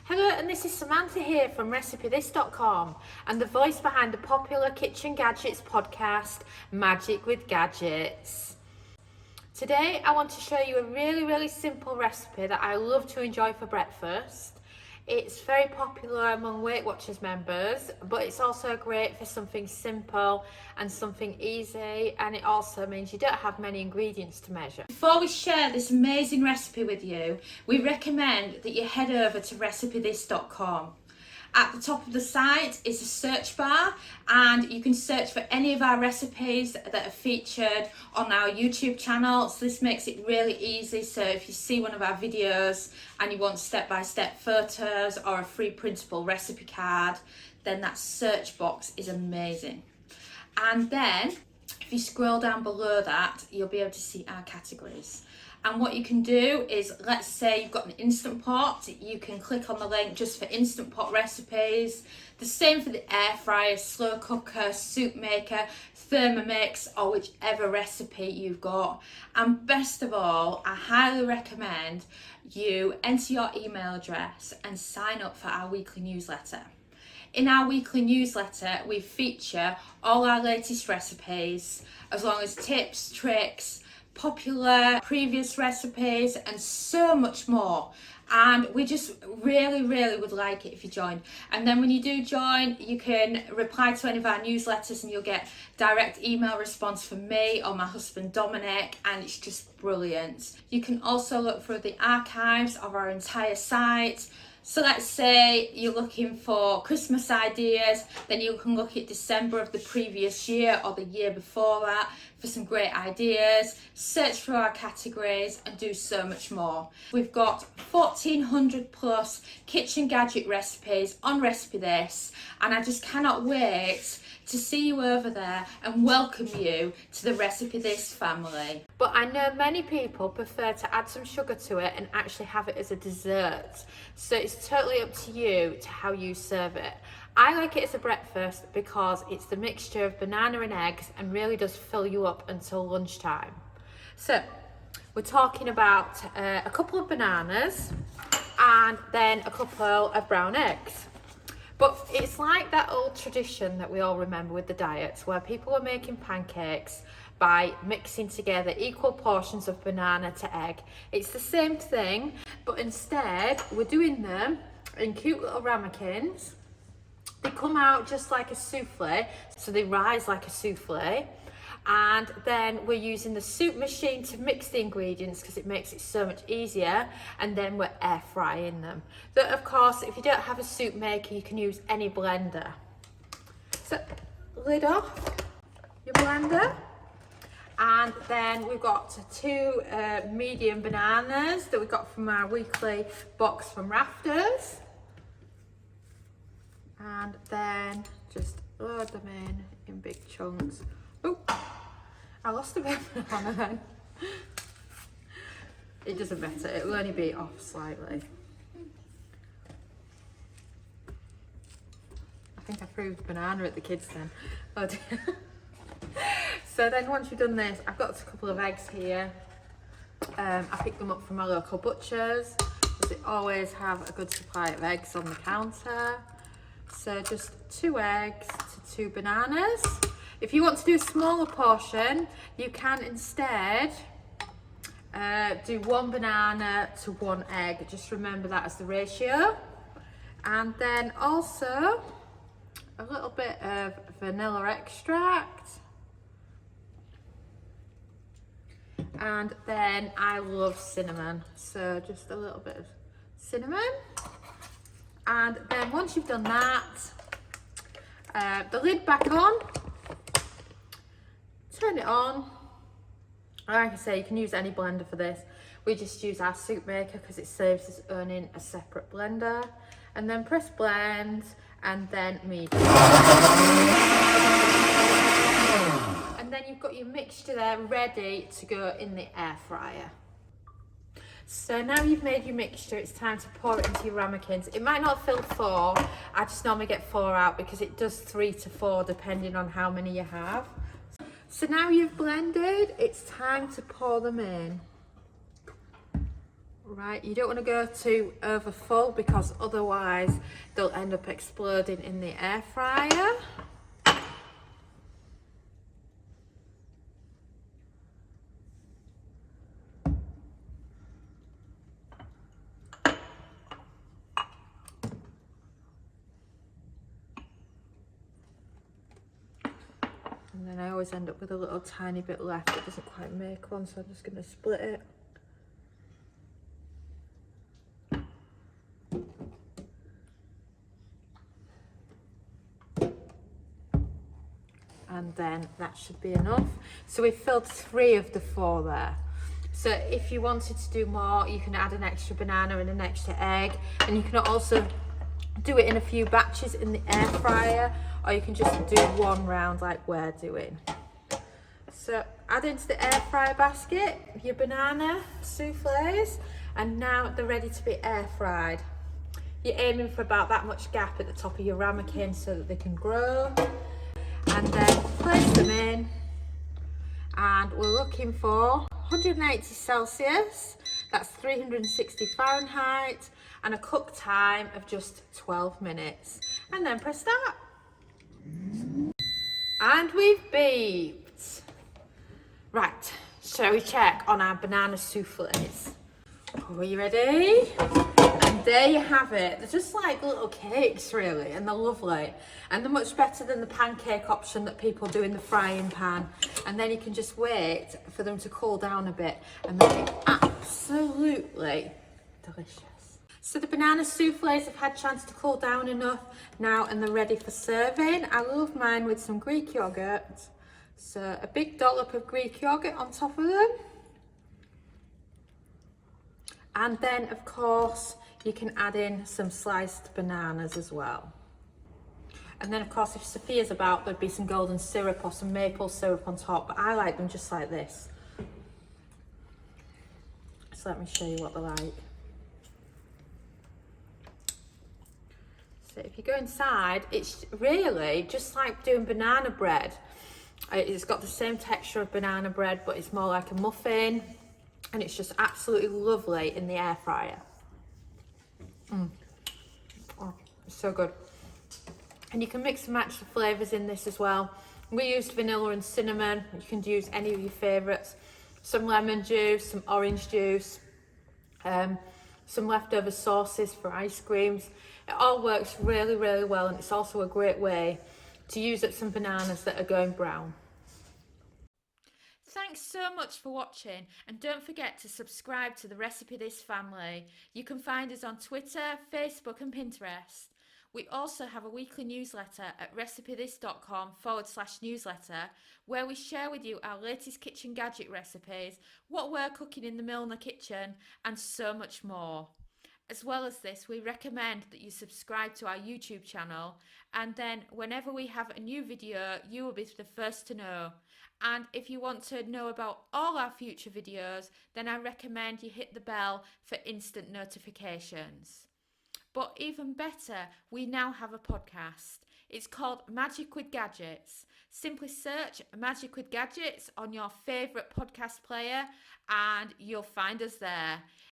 Hello, and this is Samantha here from RecipeThis.com and the voice behind the popular Kitchen Gadgets podcast, Magic with Gadgets. Today I want to show you a really simple recipe that I love to enjoy for breakfast. It's very popular among Weight Watchers members, but it's also great for something simple and something easy, and it also means you don't have many ingredients to measure. Before we share this amazing recipe with you, we recommend that you head over to RecipeThis.com. At the top of the site is a search bar, and you can search for any of our recipes that are featured on our YouTube channel. So this makes it really easy. So if you see one of our videos and you want step-by-step photos or a free printable recipe card, then that search box is amazing. And then if you scroll down below that, you'll be able to see our categories. And what you can do is, let's say you've got an Instant Pot, you can click on the link just for Instant Pot recipes. The same for the air fryer, slow cooker, soup maker, Thermomix, or whichever recipe you've got. And best of all, I highly recommend you enter your email address and sign up for our weekly newsletter. In our weekly newsletter, we feature all our latest recipes, as well as tips, tricks, popular previous recipes, and so much more. And we just really would like it if you join. And then when you do join, you can reply to any of our newsletters and you'll get direct email response from me or my husband Dominic, and it's just brilliant. You can also look through the archives of our entire site. So let's say you're looking for Christmas ideas, then you can look at December of the previous year or the year before that for some great ideas, search for our categories and do so much more. We've got 1,400 plus kitchen gadget recipes on Recipe This, and I just cannot wait to see you over there and welcome you to the Recipe This family. But I know many people prefer to add some sugar to it and actually have it as a dessert. So it's totally up to you to how you serve it. I like it as a breakfast because it's the mixture of banana and eggs and really does fill you up until lunchtime. So we're talking about a couple of bananas and then a couple of brown eggs. But it's like that old tradition that we all remember with the diets, where people are making pancakes by mixing together equal portions of banana to egg. It's the same thing, but instead we're doing them in cute little ramekins. They come out just like a souffle, so they rise like a souffle. And then we're using the soup machine to mix the ingredients because it makes it so much easier, and then we're air frying them. So of course, if you don't have a soup maker, you can use any blender. So lid off your blender, and then we've got two medium bananas that we got from our weekly box from Rafters, and then just load them in big chunks. Oh, I lost a bit of banana then. It doesn't matter, it will only be off slightly. I think I proved banana at the kids then. Oh dear. So then once you've done this, I've got a couple of eggs here. I picked them up from my local butchers because they always have a good supply of eggs on the counter. So just 2 eggs to 2 bananas. If you want to do a smaller portion, you can instead do 1 banana to 1 egg. Just remember that as the ratio. And then also a little bit of vanilla extract. And then I love cinnamon, so just a little bit of cinnamon. And then once you've done that, the lid back on. Turn it on. Like I say, you can use any blender for this. We just use our soup maker because it saves us owning a separate blender. And then press blend, and then medium. And then you've got your mixture there ready to go in the air fryer. So now you've made your mixture, it's time to pour it into your ramekins. It might not fill 4. I just normally get 4 out because it does 3 to 4 depending on how many you have. So now you've blended, it's time to pour them in. Right, you don't want to go too over full because otherwise they'll end up exploding in the air fryer. And then I always end up with a little tiny bit left. It doesn't quite make one, so I'm just going to split it. And then that should be enough. So we've filled 3 of the 4 there. So if you wanted to do more, you can add an extra banana and an extra egg, and you can also do it in a few batches in the air fryer, or you can just do one round like we're doing. So add into the air fryer basket your banana souffles, and now they're ready to be air fried. You're aiming for about that much gap at the top of your ramekin so that they can grow. And then place them in, and we're looking for 180 Celsius, that's 360 Fahrenheit, and a cook time of just 12 minutes. And then press start. And we've beeped. Right, shall we check on our banana souffles? Are you ready? And there you have it. They're just like little cakes really, and they're lovely. And they're much better than the pancake option that people do in the frying pan. And then you can just wait for them to cool down a bit, and they'll be absolutely delicious. So the banana souffles have had a chance to cool down enough now, and they're ready for serving. I love mine with some Greek yogurt. So a big dollop of Greek yogurt on top of them. And then of course you can add in some sliced bananas as well. And then of course if Sophia's about, there'd be some golden syrup or some maple syrup on top, but I like them just like this. So let me show you what they're like. So if you go inside, it's really just like doing banana bread. It's got the same texture of banana bread, but it's more like a muffin, and it's just absolutely lovely in the air fryer. Oh, it's so good. And you can mix and match the flavours in this as well. We used vanilla and cinnamon. You can use any of your favourites. Some lemon juice, some orange juice, some leftover sauces for ice creams. It all works really, really well, and it's also a great way to use up some bananas that are going brown. Thanks so much for watching, and don't forget to subscribe to the Recipe This family. You can find us on Twitter, Facebook and Pinterest. We also have a weekly newsletter at recipethis.com/newsletter, where we share with you our latest kitchen gadget recipes, what we're cooking in the Milner kitchen, and so much more. As well as this, we recommend that you subscribe to our YouTube channel, and then whenever we have a new video, you will be the first to know. And if you want to know about all our future videos, then I recommend you hit the bell for instant notifications. But even better, we now have a podcast. It's called Magic with Gadgets. Simply search Magic with Gadgets on your favourite podcast player and you'll find us there.